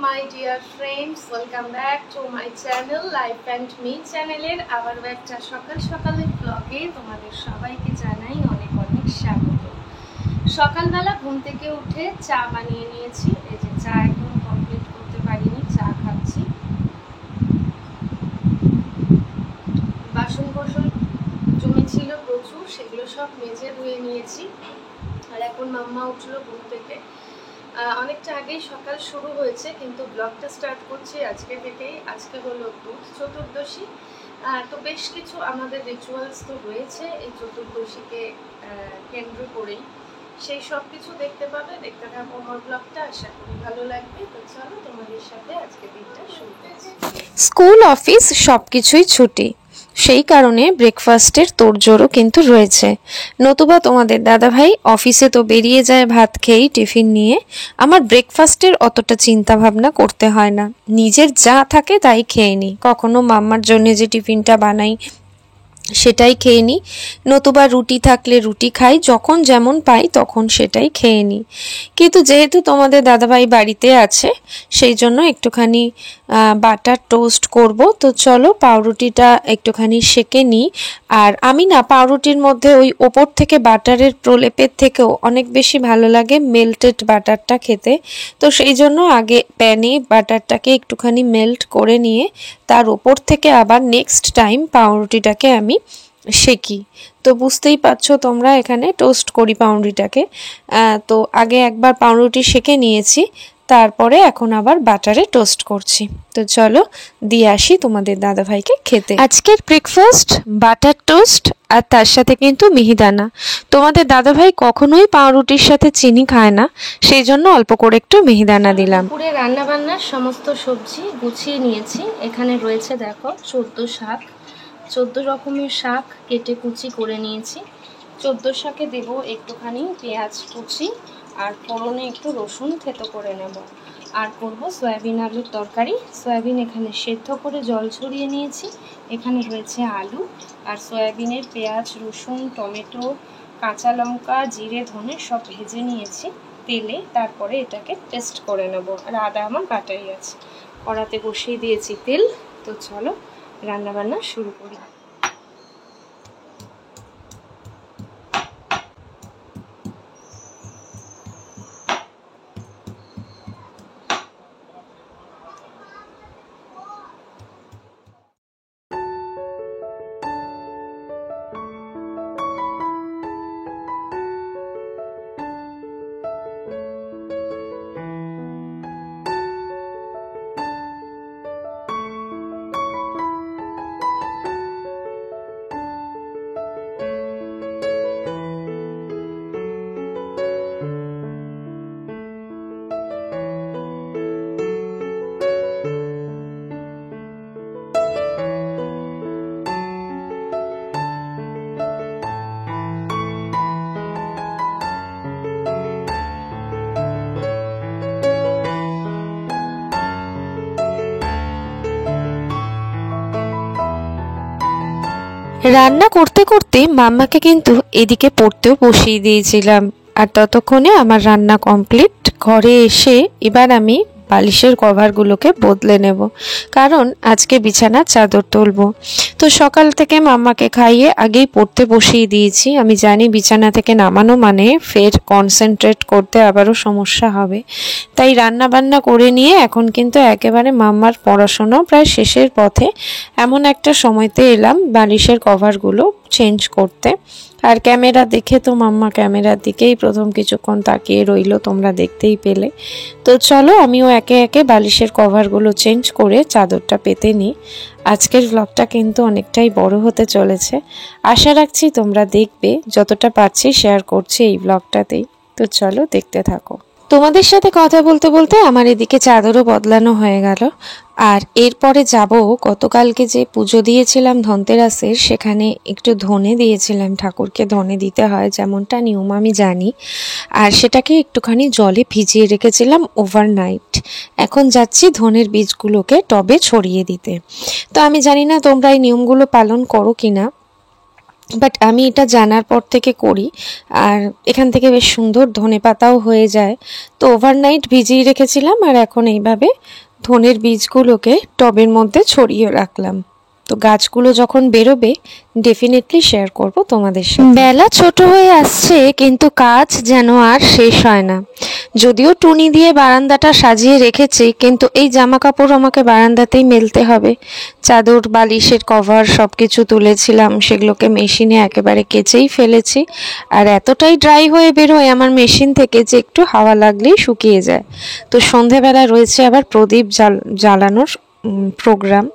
my dear friends, welcome back to my channel Life and Me চ্যানেলের আবার একটা সকাল সকালের ব্লগে তোমাদের সবাইকে জানাই অনেক অনেক স্বাগত। সকালবেলা ঘুম থেকে উঠে চা বানিয়ে নিয়েছি। এই যে চা এখনো কমপ্লিট করতে পারিনি, চা খাচ্ছি। বাসন কোসন জমেছিল প্রচুর, সেগুলো সব মেজে ধুয়ে নিয়েছি। আর এখন মাম্মা উঠলো ঘুম থেকে। অনেকটা আগেই সকাল শুরু হয়েছে, কিন্তু ব্লগটা স্টার্ট করছি আজকে থেকেই। আজকে হলো দুধ চতুর্দশী। তো বেশ কিছু আমাদের রিচুয়ালস তো রয়েছে এই চতুর্দশীকে কেন্দ্র করেই, সেই সব কিছু দেখতে পাবে। দেখতে থাকো আমার ব্লগটা, আশা করি ভালো লাগবে। তো চলো তোমাদের সাথে আজকে দিনটা শুরু করছি। স্কুল অফিস সব কিছুই ছুটি, সেই কারণে ব্রেকফাস্টের তোড়জোড়ও কিন্তু রয়েছে। নতুবা তোমাদের দাদাভাই অফিসে তো বেরিয়ে যায় ভাত খেয়েই, টিফিন নিয়ে। আমার ব্রেকফাস্টের অতটা চিন্তা ভাবনা করতে হয় না, নিজের যা থাকে তাই খেয়ে নিই। কখনো মাম্মার জন্য যে টিফিনটা বানাই সেটাই খেয়ে নিই, নতুবা রুটি থাকলে রুটি খাই, যখন যেমন পাই তখন সেটাই খেয়ে নিই। কিন্তু যেহেতু তোমাদের দাদাভাই বাড়িতে আছে, সেই জন্য একটুখানি বাটার টোস্ট করব। তো চলো পাউরুটিটা একটুখানি সেঁকে নিই। আর আমি না পাউরুটির মধ্যে ওই ওপর থেকে বাটারের প্রলেপের থেকেও অনেক বেশি ভালো লাগে মেল্টেড বাটারটা খেতে। তো সেই জন্য আগে প্যানে বাটারটাকে একটুখানি মেল্ট করে নিয়ে তার ওপর থেকে আবার নেক্সট টাইম পাউরুটিটাকে আমি সেঁকি। তো বুঝতেই পারছো তোমরা, এখানে টোস্ট করি পাউরুটিটাকে। তো আগে একবার পাউরুটি সেঁকে নিয়েছি, তারপরে এখন আবার বাটারে টোস্ট করছি। তো চলো দিয়ে আসি তোমাদের দাদাভাইকে খেতে। আজকের ব্রেকফাস্ট বাটার টোস্ট, আর তার সাথে কিন্তু মিহিদানা। তোমাদের দাদাভাই কখনোই পাউরুটির সাথে চিনি খায় না, সেই জন্য অল্প করে একটু মিহিদানা দিলাম। পুরে রান্না বান্নার সমস্ত সবজি গুছিয়ে নিয়েছি। এখানে রয়েছে দেখো 14 শাক, 14 রকমের শাক কেটে কুচি করে নিয়েছি। 14 শাকে দেব একটুখানি পেঁয়াজ কুচি, আর ফোড়নে একটু রসুন থেতো করে নেব। আর করব সয়াবিন আলুর তরকারি। সয়াবিন এখানে সেদ্ধ করে জল ছড়িয়ে নিয়েছি। এখানে রয়েছে আলু, আর সয়াবিনের পেঁয়াজ রসুন টমেটো কাঁচা লঙ্কা জিরে ধনে সব ভেজে নিয়েছি তেলে। তারপরে এটাকে পেস্ট করে নেব। আর আদা আমার বাটাই আছে। কড়াতে বসিয়ে দিয়েছি তেল। তো চলো রান্নাবান্না শুরু করি। রান্না করতে করতে মাম্মাকে কিন্তু এদিকে পড়তেও বসিয়ে দিয়েছিলাম। আর ততক্ষণে আমার রান্না কমপ্লিট। ঘরে এসে এবার আমি বালিশের কভারগুলোকে বদলে নেব, কারণ আজকে বিছানার চাদর তুলবো। তো সকাল থেকে মাম্মাকে খাইয়ে আগেই পড়তে বসিয়ে দিয়েছি। আমি জানি বিছানা থেকে নামানো মানে ফের কনসেন্ট্রেট করতে আবারও সমস্যা হবে, তাই রান্না বান্না করে নিয়ে এখন কিন্তু একেবারে মাম্মার পড়াশোনা প্রায় শেষের পথে। এমন একটা সময়তে এলাম বালিশের কভারগুলো চেঞ্জ করতে। আর ক্যামেরা দেখে তো মাম্মা ক্যামেরার দিকেই প্রথম কিছুক্ষণ তাকিয়ে রইল, তোমরা দেখতেই পেলে। তো চলো আমিও একে একে বালিশের কভারগুলো চেঞ্জ করে চাদরটা পেতে নিই। আজকের ব্লগটা কিন্তু অনেকটাই বড় হতে চলেছে, আশা রাখছি তোমরা দেখবে। যতটা পারছি শেয়ার করছি এই ব্লগটাতেই। তো চলো দেখতে থাকো। তোমাদের সাথে কথা বলতে বলতে আমার এদিকে চাদরও বদলানো হয়ে গেল। আর এরপরে যাব, গতকালকে যে পুজো দিয়েছিলাম ধনতেরাসের, সেখানে একটু ধনে দিয়েছিলাম। ঠাকুরকে ধনে দিতে হয় যেমনটা নিয়ম আমি জানি, আর সেটাকে একটুখানি জলে ভিজিয়ে রেখেছিলাম ওভারনাইট। এখন যাচ্ছি ধনের বীজগুলোকে টবে ছড়িয়ে দিতে। তো আমি জানি না তোমরা এই নিয়মগুলো পালন করো কিনা, বাট আমি এটা জানার পর থেকে করি। আর এখান থেকে বেশ সুন্দর ধনেপাতাও হয়ে যায়। তো ওভারনাইট ভিজিয়ে রেখেছিলাম আর এখন এইভাবে ধনের বীজগুলোকে টবের মধ্যে ছড়িয়ে রাখলাম। তো গাছগুলো যখন বেরোবে ডেফিনেটলি শেয়ার করব তোমাদের সাথে। বেলা ছোট হয়ে আসছে কিন্তু কাজ যেন আর শেষ হয় না। যদিও টুনি দিয়ে বারান্দাটা সাজিয়ে রেখেছি কিন্তু এই জামা কাপড় আমাকে বারান্দাতেই মেলতে হবে। চাদর বালিশের কভার সব কিছু তুলেছিলাম, সেগুলোকে মেশিনে একেবারে কেচেই ফেলেছি। আর এতটাই ড্রাই হয়ে বেরোয় আমার মেশিন থেকে যে একটু হাওয়া লাগলেই শুকিয়ে যায়। তো সন্ধেবেলা রয়েছে আবার প্রদীপ জ্বালানোর প্রোগ্রাম।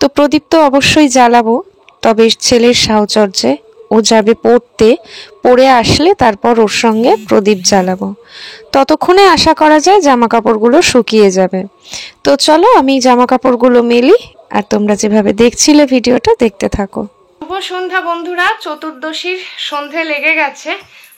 তো প্রদীপ তো অবশ্যই জ্বালাবো, তবে ছেলের সাহচর্যে ও যাবে পড়ে আসলে তারপর ওর সঙ্গে প্রদীপ জ্বালাবো। ততক্ষণে আশা করা যায় জামা কাপড়গুলো শুকিয়ে যাবে। তো চলো আমি জামা কাপড়গুলো মেলি আর তোমরা যেভাবে দেখছিলে ভিডিওটা দেখতে থাকো। শুভ সন্ধ্যা বন্ধুরা, চতুর্দশীর সন্ধে লেগে গেছে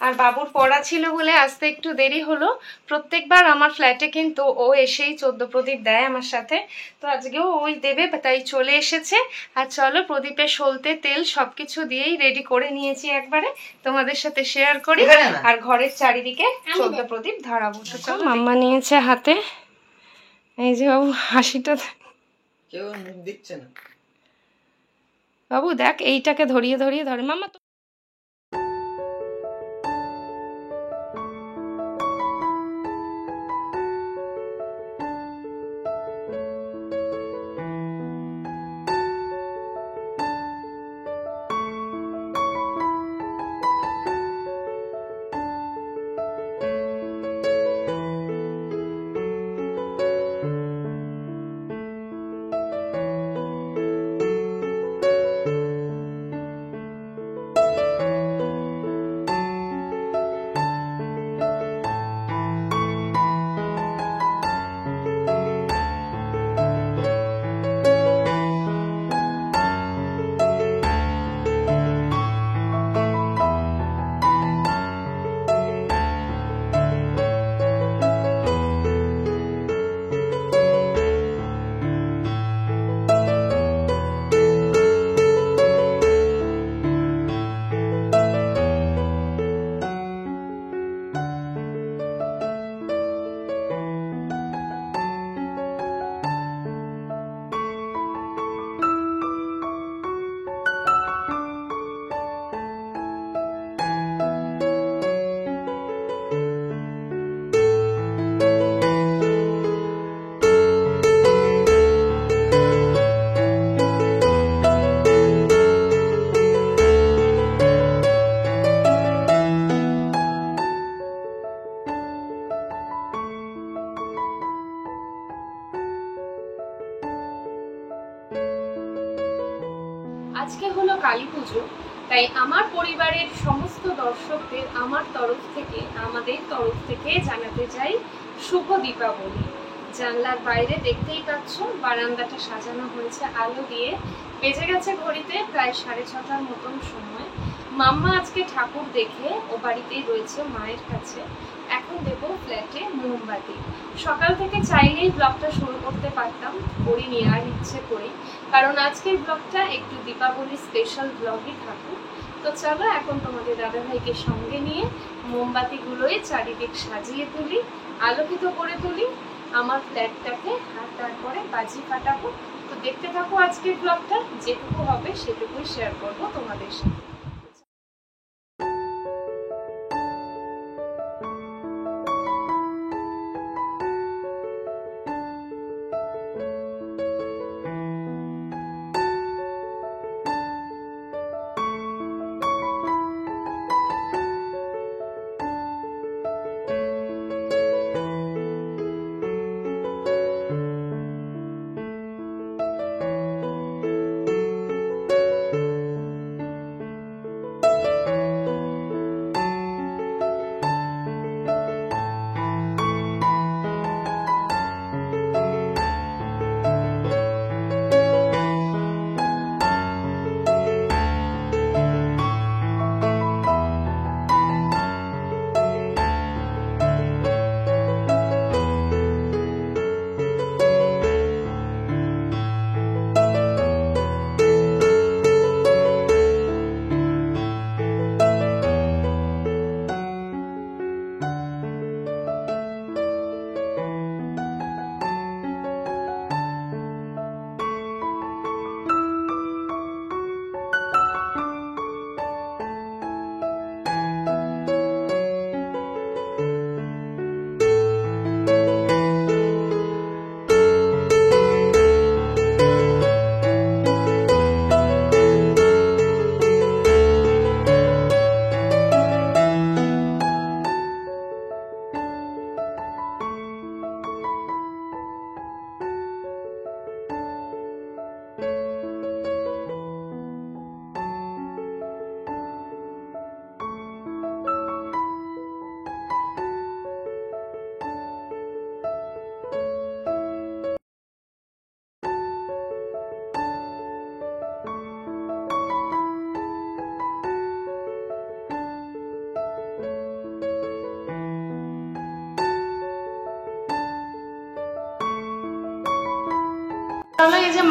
আর বাবুর পড়া ছিল বলে আসতে একটু দেরি হলো। প্রত্যেকবার আমার ফ্ল্যাটে কিন্তু ও এসেই 14 প্রদীপ দেয় আমার সাথে, তো আজকেও ওই দেবে তাই চলে এসেছে। আর চলো প্রদীপের সলতে তেল সবকিছু দিয়েই রেডি করে নিয়েছি একবারে, তোমাদের সাথে শেয়ার করি। আর ঘরের চারিদিকে 14 প্রদীপ ধরাবো। তো চলো, মাম্মা নিয়েছে হাতে, এই যে বাবু হাসিটা কেউ মুখ দিচ্ছে না। বাবু দেখ এইটাকে ধরিয়ে ধরিয়ে ধরে মাম্মা। আজকে হলো কালী পুজো, তাই আমার পরিবারের সমস্ত দর্শকদের আমার তরফ থেকে, আমাদের তরফ থেকে জানাতে চাই শুভ দীপাবলি। জানলার বাইরে দেখতেই পাচ্ছ বারান্দাটা সাজানো হয়েছে আলো দিয়ে। বেজে গেছে ঘড়িতে প্রায় 6:30টার মতন সময়। মাম্মা আজকে ঠাকুর দেখে ও বাড়িতেই রয়েছে মায়ের কাছে। এখন দেব ফ্ল্যাটে মোমবাতি। সকাল থেকে চাইলেই ব্লগটা শুরু করতে পারতাম, করিনি আর ইচ্ছে করি, কারণ আজকের ব্লগটা একটু দীপাবলি স্পেশাল ব্লগই থাকুক। তো চলো এখন তোমাদের দাদাভাইকে সঙ্গে নিয়ে মোমবাতিগুলোই চারিদিক সাজিয়ে তুলি, আলোকিত করে তুলি আমার ফ্ল্যাটটাকে, আর তারপরে বাজি ফাটাবো। তো দেখতে থাকো আজকের ব্লগটা, যেটুকু হবে সেটুকুই শেয়ার করবো তোমাদের সাথে।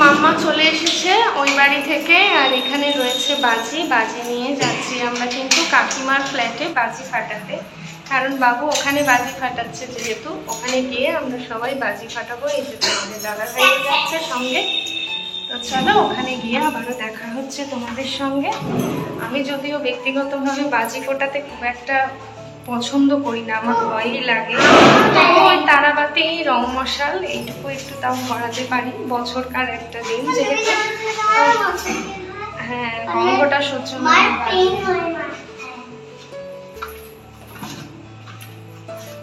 মাম্মা চলে এসেছে ওই বাড়ি থেকে, আর এখানে রয়েছে বাজি। বাজি নিয়ে যাচ্ছি আমরা কিন্তু কাকিমার ফ্ল্যাটে বাজি ফাটাতে, কারণ বাবু ওখানে বাজি ফাটাচ্ছে, যেহেতু ওখানে গিয়ে আমরা সবাই বাজি ফাটাবো। এই যে তোমাদের দাদা ভাই যাচ্ছে সঙ্গে। তো চলো ওখানে গিয়ে আবারও দেখা হচ্ছে তোমাদের সঙ্গে। আমি যদিও ব্যক্তিগতভাবে বাজি ফোটাতে খুব একটা পছন্দ করি না, আমার ভয়ই লাগে। ওই তারাবাতি, রং মশাল এইটুকু একটু তাও ভরাতে পারি, বছরকার একটা দিন যেহেতু। হ্যাঁ, গন্ধটা সহ্য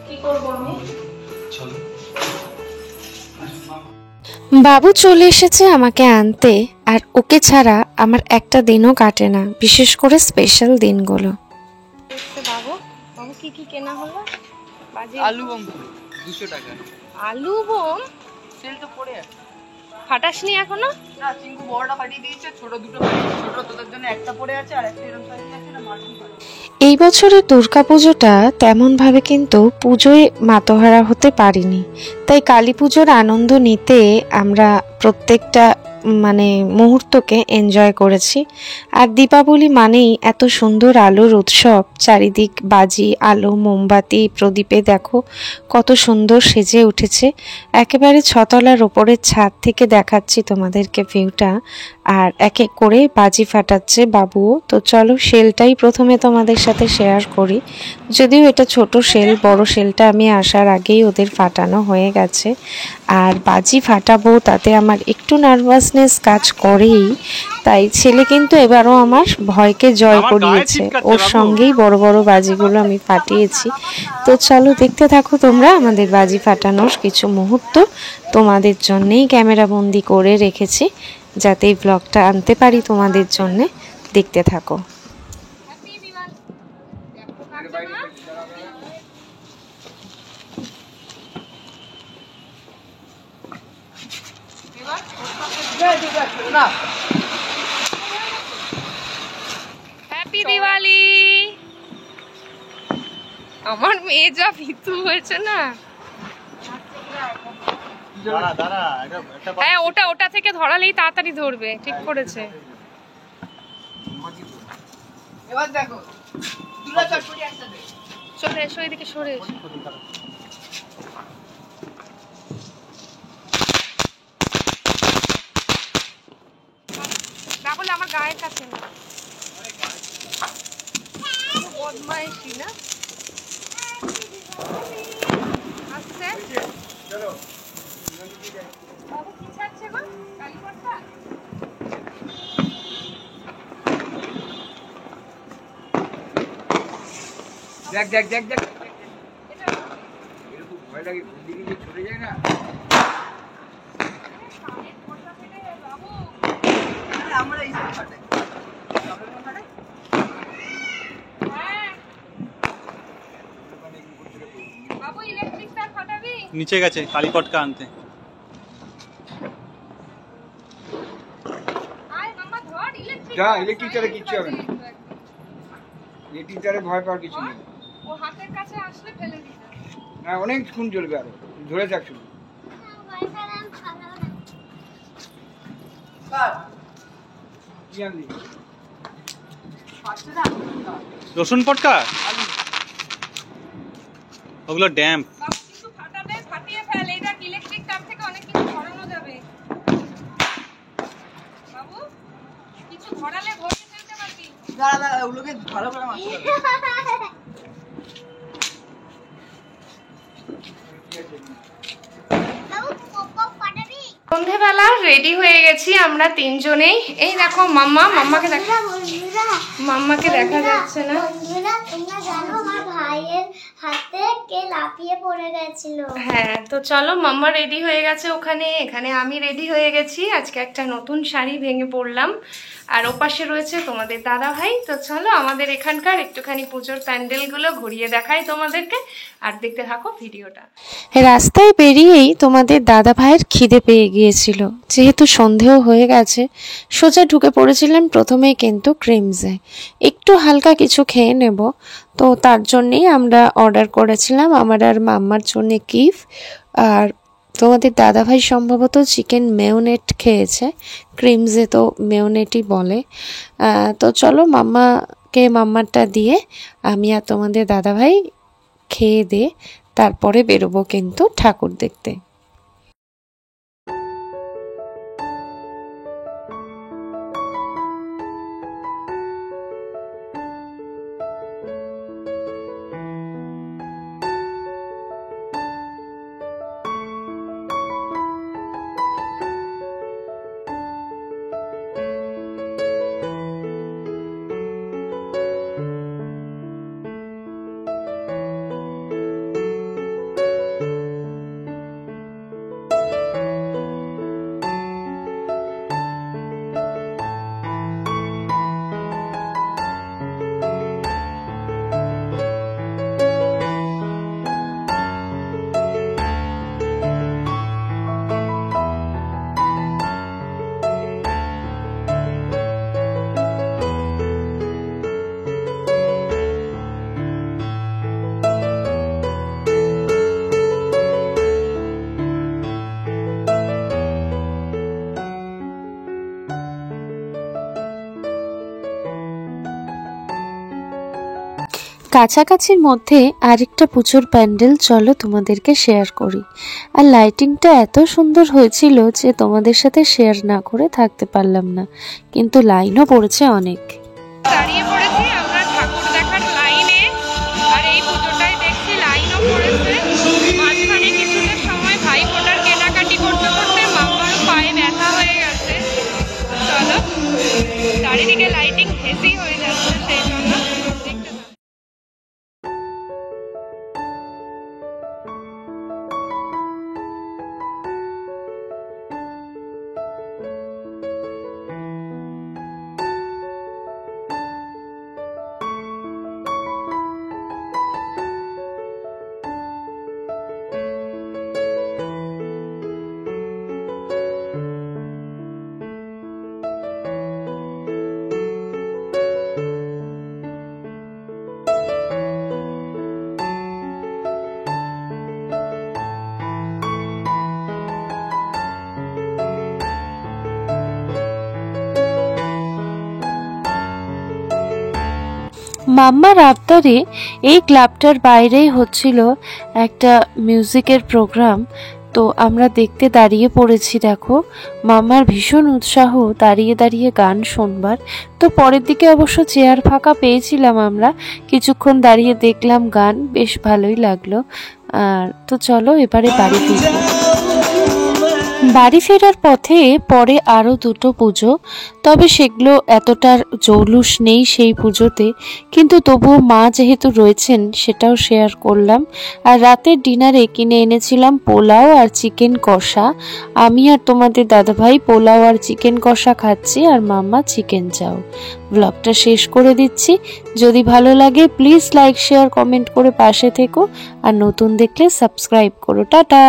কি করবো আমি। বাবু চলে এসেছে আমাকে আনতে, আর ওকে ছাড়া আমার একটা দিনও কাটে না, বিশেষ করে স্পেশাল দিনগুলো। বাবু বাবু কি কি কেনা হলো? আলু বম 200 টাকা। আলু বোম সেল তো পড়ে আছে। ফাটাসনি এখনো? না, চিঙ্কু বড়টা ফাটিয়ে দিয়েছে, ছোট দুটো ফাটিয়েছে। ছোট তোদের জন্য একটা পড়ে আছে, আর একটা এরকম সাইজ আছে না, মার্কিং করে। এই বছরের দুর্গাপুজোটা তেমনভাবে কিন্তু পুজোয় মাতোহারা হতে পারিনি, তাই কালী পুজোর আনন্দ নিতে আমরা প্রত্যেকটা মুহূর্তকে এনজয় করেছি। আর দীপাবলি মানেই এত সুন্দর আলোর উৎসব, চারিদিক বাজি, আলো, মোমবাতি, প্রদীপে দেখো কত সুন্দর সেজে উঠেছে। একেবারে ছতলার ওপরের ছাদ থেকে দেখাচ্ছি তোমাদেরকে ভিউটা, আর এক এক করে বাজি ফাটাচ্ছে বাবুও। তো চলো শেলটাই প্রথমে তোমাদের সাথে শেয়ার করি, যদিও এটা ছোট শেল, বড় শেলটা আমি আসার আগেই ওদের ফাটানো হয়ে গেছে। আর বাজি ফাটাবো তাতে আমার একটু নার্ভাসনেস কাজ করেই, তাই ছেলে কিন্তু এবারও আমার ভয়কে জয় করিয়েছে, ওর সঙ্গেই বড় বড় বাজিগুলো আমি ফাটিয়েছি। তো চলো দেখতে থাকো তোমরা আমাদের বাজি ফাটানোর কিছু মুহূর্ত, তোমাদের জন্যেই ক্যামেরা বন্দি করে রেখেছি যাতে এই ব্লগটা আনতে পারি তোমাদের জন্যে। দেখতে থাকো। হ্যাপি দিওয়ালি। আমার মেয়ে যা ভীতু হয়েছে না। হ্যাঁ, ওটা থেকে ধরালেই তাড়াতাড়ি ধরবে, ঠিক করেছে। এবার দেখো দুলা চটপটি একসাথে। চলে এসো, এদিকে সরে এসো। না বলে আমার গায়ের কাছে না, বদমাইশি না। আসছে বাবু, কি ছাড়ছে গো? কালীপট্টা? দেখ দেখ দেখ দেখ, এটা এরকম ভয় লাগে, দিকে যে ছড়ে যায় না। কানের ফোঁটা ফেটে যায় বাবু। আরে আমরা এই সব ফাটাই। হ্যাঁ বাবু, ইলেকট্রিক তার ফাটাবি? নিচে গেছে কালীপটকা আনতে। আয় মামা ধর, ইলেকট্রিক। যা, ইলেকট্রিক তারে কিচ্ছু হবে না। ইলেকট্রিক তারে ভয় পাওয়ার কিছু নেই। ও হাতের কাছে আসলে ফেলে দিবে। না, অনেকক্ষণ জ্বলবে, আরো ধরে থাক শুধু। কি আনলি? রসুন পটকা, ওগুলো ড্যাম্প। বাবু কিছু ফাটালে ফাটিয়ে ফেল, এই দেখ ইলেকট্রিক তার থেকে অনেক কিছু ধরানো যাবে। বাবু কিছু ধরালে ধরে ফেলতে পারবি। দাঁড়া দাঁড়া, ওগুলোকে ভালো করে মারতে হবে। সন্ধেবেলা রেডি হয়ে গেছি আমরা তিনজনেই। এই দেখো মাম্মা, মাম্মাকে দেখা, মাম্মাকে দেখা যাচ্ছে না। তোমরা জানো আমার ভাইয়ের হাতে কে লাফিয়ে পড়ে গেছিল। হ্যাঁ, তো চলো মাম্মা রেডি হয়ে গেছে ওখানে, এখানে আমি রেডি হয়ে গেছি। আজকে একটা নতুন শাড়ি ভেঙে পড়লাম, আর ওপাশে রয়েছে তোমাদের দাদা ভাই। তো চলো আমাদের এখানকার একটুখানি পুজোর প্যান্ডেলগুলো ঘুরিয়ে দেখাই তোমাদেরকে, আর দেখতে থাকো ভিডিওটা। রাস্তায় বেরিয়েই তোমাদের দাদা ভাইয়ের খিদে পেয়ে গিয়েছিল, যেহেতু সন্ধেও হয়ে গেছে। সোজা ঢুকে পড়েছিলেন প্রথমেই কিন্তু ক্রিমসে, একটু হালকা কিছু খেয়ে নেব। তো তার জন্যেই আমরা অর্ডার করেছিলাম আমার আর মাম্মার জন্যে কিফ, আর তোমাদের দাদাভাই সম্ভবত চিকেন মেয়োনেট খেয়েছে, ক্রিমসে তো মেয়োনেটই বলে। তো চলো মাম্মারটা দিয়ে আমি আর তোমাদের দাদাভাই খেয়ে দিয়ে তারপরে বেরোবো কিন্তু ঠাকুর দেখতে। কাছাকাছির মধ্যে আরেকটা পুজোর প্যান্ডেল চলো তোমাদেরকে শেয়ার করি। আর লাইটিংটা এত সুন্দর হয়েছিল যে তোমাদের সাথে শেয়ার না করে থাকতে পারলাম না, কিন্তু লাইনও পড়েছে অনেক। দাঁড়িয়ে পড়েছি আমরা ঠাকুর দেখার লাইনে, আর এই পুজোটাই দেখছি লাইনও পড়েছে। মাঝখানে কিছুটা সময় ভাই ফোটার কেনাকাটি করতে করতে মাম্মারও পায়ে ব্যথা হয়ে গেছে। চলো, চারিদিকে লাইটিং হেভি হয়ে যাচ্ছে, সেই জন্য দেখতে থাকো। মাম্মার আবদারে এই ক্লাবটার বাইরেই হচ্ছিল একটা মিউজিকের প্রোগ্রাম, তো আমরা দেখতে দাঁড়িয়ে পড়েছি। দেখো মাম্মার ভীষণ উৎসাহ দাঁড়িয়ে দাঁড়িয়ে গান শুনবার। তো পরের দিকে অবশ্য চেয়ার ফাঁকা পেয়েছিলাম, আমরা কিছুক্ষণ দাঁড়িয়ে দেখলাম গান, বেশ ভালোই লাগলো। আর তো চলো এবারে বাড়ি ফিরবো। বাড়ি ফেরার পথে পরে আরও দুটো পুজো, তবে সেগুলো এতটার জৌলুস নেই সেই পুজোতে, কিন্তু তবুও মা যেহেতু রয়েছেন সেটাও শেয়ার করলাম। আর রাতের ডিনারে কিনে এনেছিলাম পোলাও আর চিকেন কষা। আমি আর তোমাদের দাদাভাই পোলাও আর চিকেন কষা খাচ্ছি, আর মাম্মা চিকেন চাও। ব্লগটা শেষ করে দিচ্ছি। যদি ভালো লাগে প্লিজ লাইক শেয়ার কমেন্ট করে পাশে থেকো, আর নতুন দেখলে সাবস্ক্রাইব করো। টাটা।